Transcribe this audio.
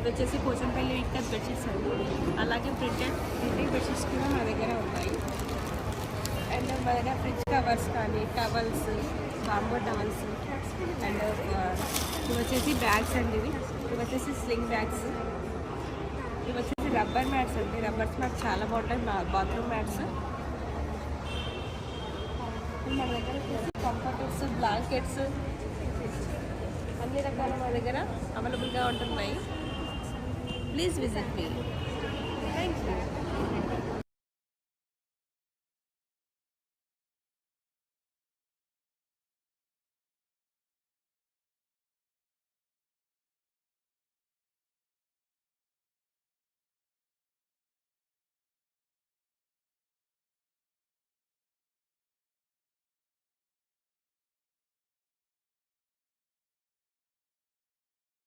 ఇవి వచ్చేసి పోచంపల్లి ఇక్కత్ బెడ్షీట్స్ అండి. అలాగే ప్రింటెడ్ బెడ్షీట్స్ కూడా మా దగ్గర ఉన్నాయి. అండ్ మా దగ్గర ఫ్రిడ్జ్ కవర్స్ కానీ టవల్స్, బాంబో టవల్స్ అండ్ ఇవి వచ్చేసి బ్యాగ్స్ అండి. ఇవి వచ్చేసి స్లింగ్ బ్యాగ్స్. ఇవి వచ్చేసి రబ్బర్ మ్యాట్స్ అండి. రబ్బర్స్ మ్యాట్స్ చాలా బాగుంటాయి, బాత్రూమ్ మ్యాట్స్. మన దగ్గర వచ్చేసి కంఫర్టర్స్, బ్లాంకెట్స్ అన్ని రకాల మా దగ్గర అవైలబుల్గా ఉంటున్నాయి. Please visit me. Thank you.